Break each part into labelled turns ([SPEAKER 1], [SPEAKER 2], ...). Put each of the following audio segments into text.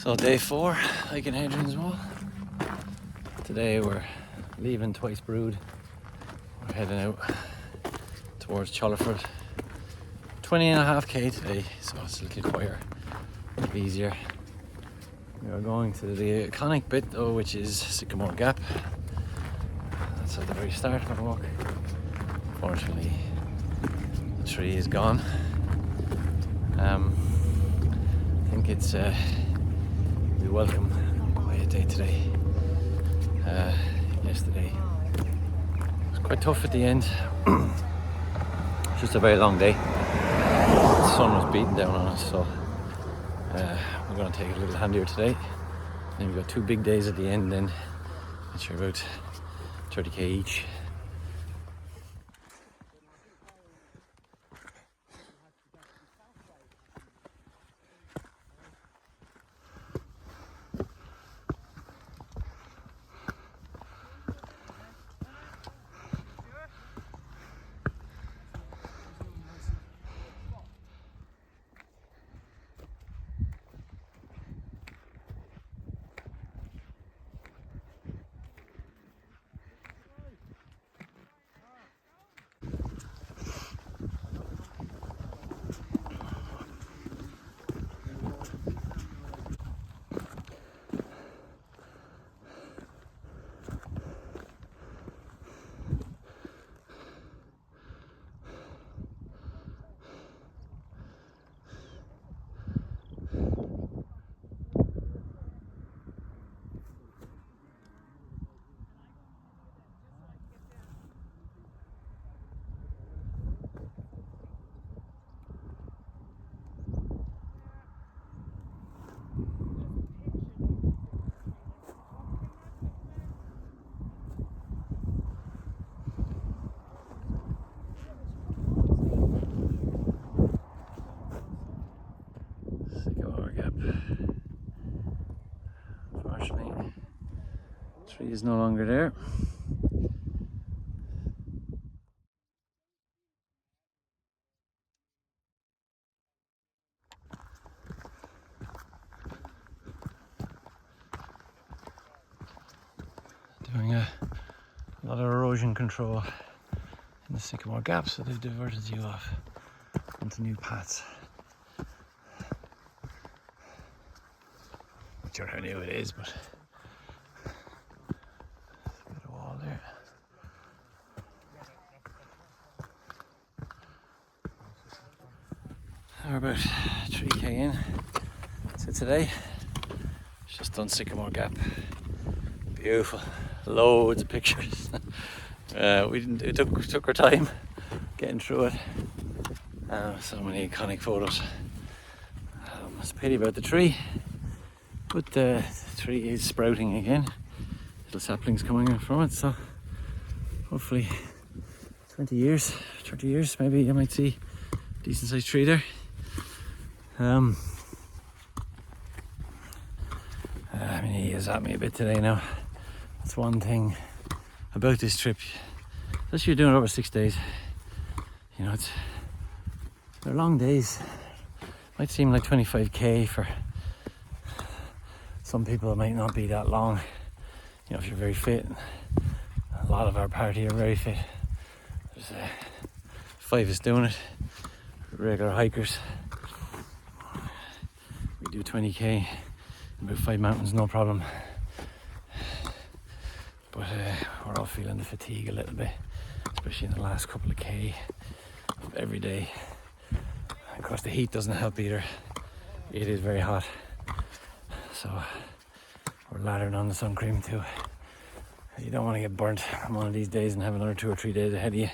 [SPEAKER 1] So day 4, hiking Hadrians Wall. Today we're leaving twice Brewed. We're heading out towards Chollerford. 20.5k today, so it's a little quieter, a little easier. We are going to the iconic bit though, which is Sycamore Gap. That's at the very start of our walk. Unfortunately, the tree is gone. I think it's we welcome a quiet day today. Yesterday it was quite tough at the end. It's just a very long day. The sun was beating down on us, so we're going to take it a little handier today. Then we've got 2 big days at the end, then which are about 30k each. Sycamore Gap. Unfortunately, the tree is no longer there. Doing a lot of erosion control in the Sycamore Gap, so they've diverted you off onto new paths. Not sure how new it is, but there's a bit of wall there. We're about 3k in to today. Just done Sycamore Gap. Beautiful, loads of pictures. It took our time getting through it. So many iconic photos. It's a pity about the tree, but the tree is sprouting again. Little saplings coming in from it, so hopefully 20 years, 30 years, maybe you might see a decent sized tree there. I mean, he is at me a bit today now. That's one thing about this trip, especially you're doing it over 6 days. You know, they're long days. Might seem like 25k for some people. It might not be that long. You know, if you're very fit. A lot of our party are very fit. There's 5 of us doing it. Regular hikers. We do 20k, about 5 mountains, no problem. But we're all feeling the fatigue a little bit, especially in the last couple of k of every day. Of course, the heat doesn't help either. It is very hot, so we're lathering on the sun cream too. You don't want to get burnt on one of these days and have another 2 or 3 days ahead of you.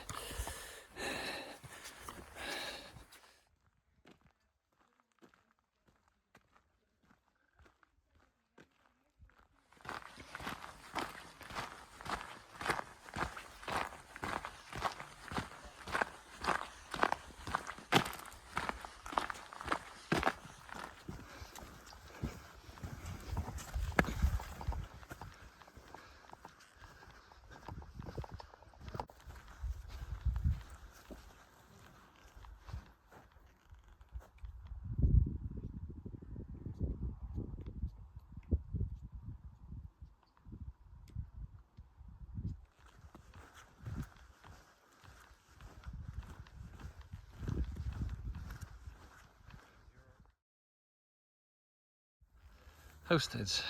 [SPEAKER 1] Housesteads,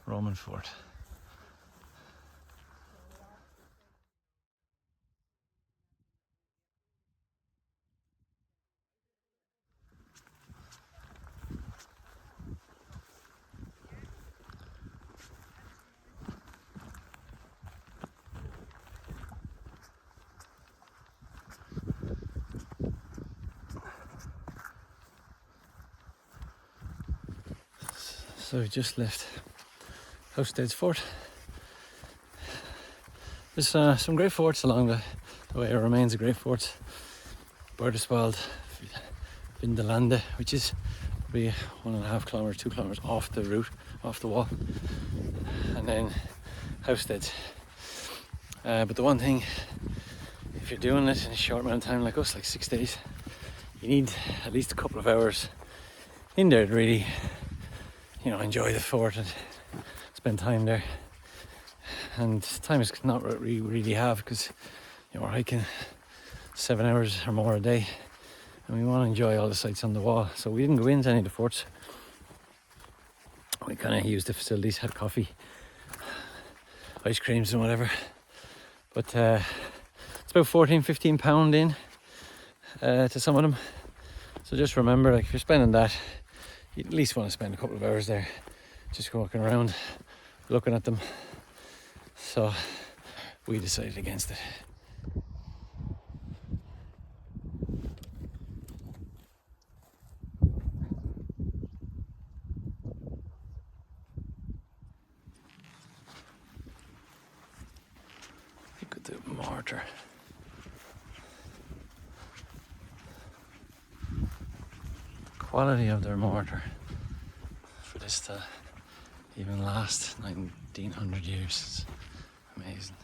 [SPEAKER 1] Roman fort. So we just left Housesteads Fort. There's some great forts along the way. It remains a great fort. Burdeswald, Vindelande, which is probably 1.5 kilometers, 2 kilometers off the route, off the wall, and then Housesteads. But the one thing, if you're doing it in a short amount of time like us, like 6 days, you need at least a couple of hours in there to really, enjoy the fort and spend time there. And time is not what we really have, because we're hiking 7 hours or more a day, and we want to enjoy all the sights on the wall. So we didn't go into any of the forts. We kind of used the facilities, had coffee, ice creams and whatever. But it's about £14-15 in to some of them. So just remember, like, if you're spending that, you at least want to spend a couple of hours there just walking around, looking at them. So we decided against it. Look at the mortar. Quality of their mortar for this to even last 1900 years. It's amazing.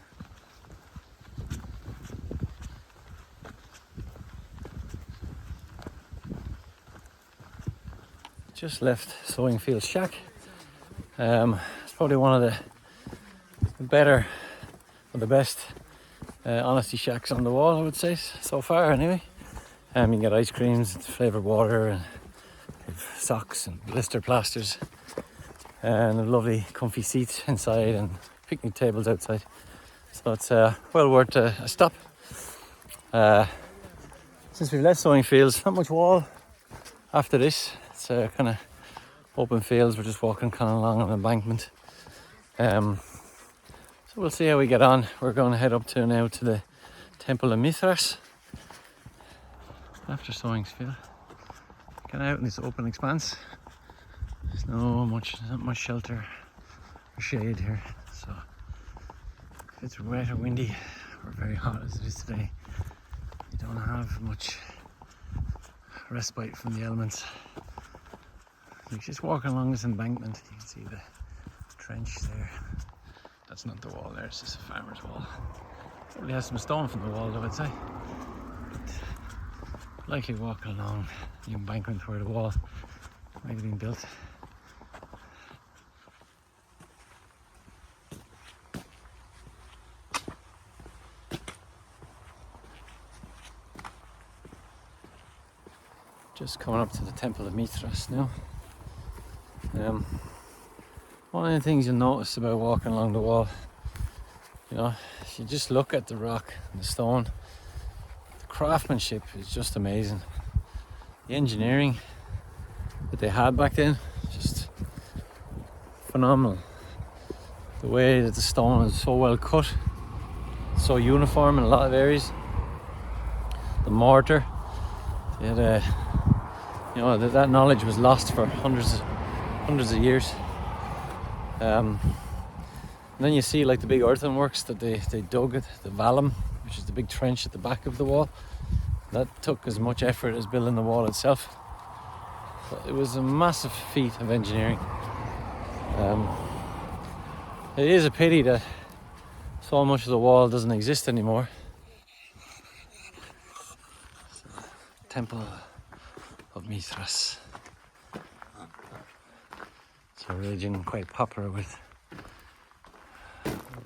[SPEAKER 1] Just left Sowing Fields Shack. It's probably one of the better or the best honesty shacks on the wall, I would say, so far anyway. You can get ice creams, flavoured water, and socks and blister plasters, and lovely comfy seats inside and picnic tables outside. So it's well worth a stop. Since we've left Sowing Fields, not much wall after this. It's kind of open fields. We're just walking kind of along an embankment. So we'll see how we get on. We're going to head up now to the Temple of Mithras after Sowing Fields. Get out in this open expanse. There's not much shelter or shade here. So if it's wet or windy or very hot as it is today, you don't have much respite from the elements. You're just walking along this embankment. You can see the trench there. That's not the wall there, it's just a farmer's wall. Probably has some stone from the wall though, I'd say. But likely walking along the embankment where the wall might have been built. Just coming up to the Temple of Mithras now. One of the things you'll notice about walking along the wall, if you just look at the rock and the stone, the craftsmanship is just amazing. The engineering that they had back then, just phenomenal. The way that the stone is so well cut, so uniform in a lot of areas. The mortar, they had that knowledge was lost for hundreds of years. And then you see like the big earthenworks that they dug at the vallum, which is the big trench at the back of the wall. That took as much effort as building the wall itself. So it was a massive feat of engineering. It is a pity that so much of the wall doesn't exist anymore. Temple of Mithras. It's a religion quite popular with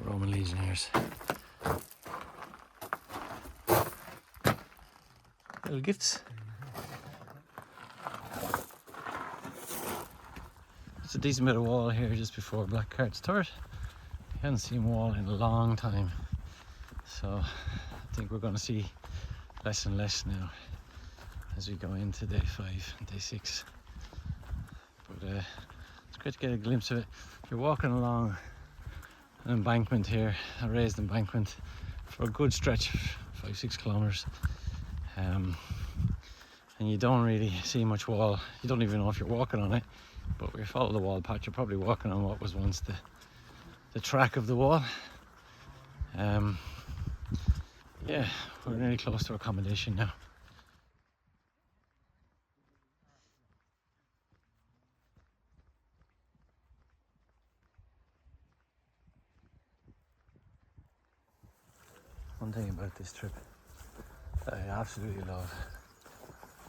[SPEAKER 1] Roman legionnaires. Little gifts. a decent bit of wall here just before Blackcart's Turret. You haven't seen wall in a long time, so I think we're going to see less and less now as we go into day 5 and day 6. But it's great to get a glimpse of it. You're walking along an embankment here, a raised embankment, for a good stretch of 5-6 kilometers, and you don't really see much wall. You don't even know if you're walking on it, but if you follow the wall path, you're probably walking on what was once the track of the wall. Yeah, we're nearly close to accommodation now. One thing about this trip that I absolutely love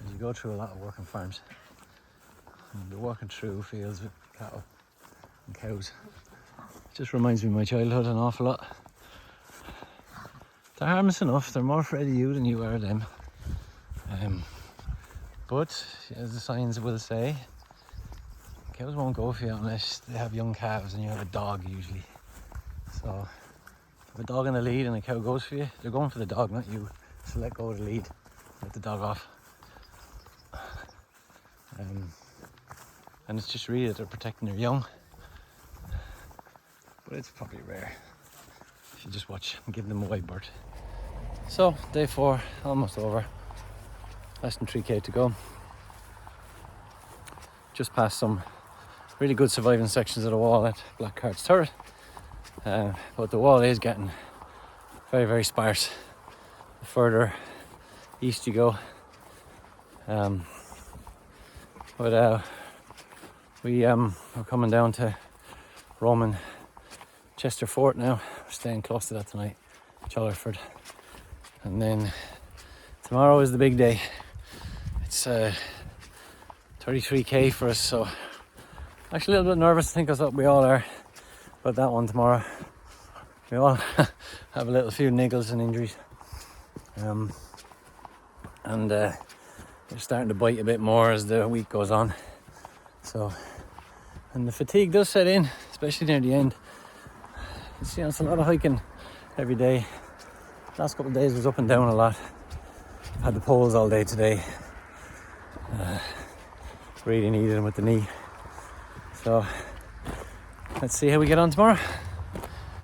[SPEAKER 1] is you go through a lot of working farms, and you're walking through fields with cattle and cows. It just reminds me of my childhood an awful lot. They're harmless enough, they're more afraid of you than you are of them. But as the signs will say, cows won't go for you unless they have young calves and you have a dog usually. So if a dog in the lead and a cow goes for you, they're going for the dog, not you. So let go of the lead, let the dog off. And it's just really that they're protecting their young. But it's probably rare if you just watch and give them a wide berth. So day 4, almost over. Less than 3k to go. Just past some really good surviving sections of the wall at Blackcart's Turret. But the wall is getting very, very sparse the further east you go. We're coming down to Roman Chester Fort now. We're staying close to that tonight, Chollerford. And then tomorrow is the big day. It's 33k for us, so actually a little bit nervous. I think that's what we all are about that one tomorrow. We all have a little few niggles and injuries, and they're starting to bite a bit more as the week goes on. So, and the fatigue does set in, especially near the end. It's a lot of hiking every day. Last couple of days was up and down a lot. Had the poles all day today. Really needed them with the knee. So let's see how we get on tomorrow.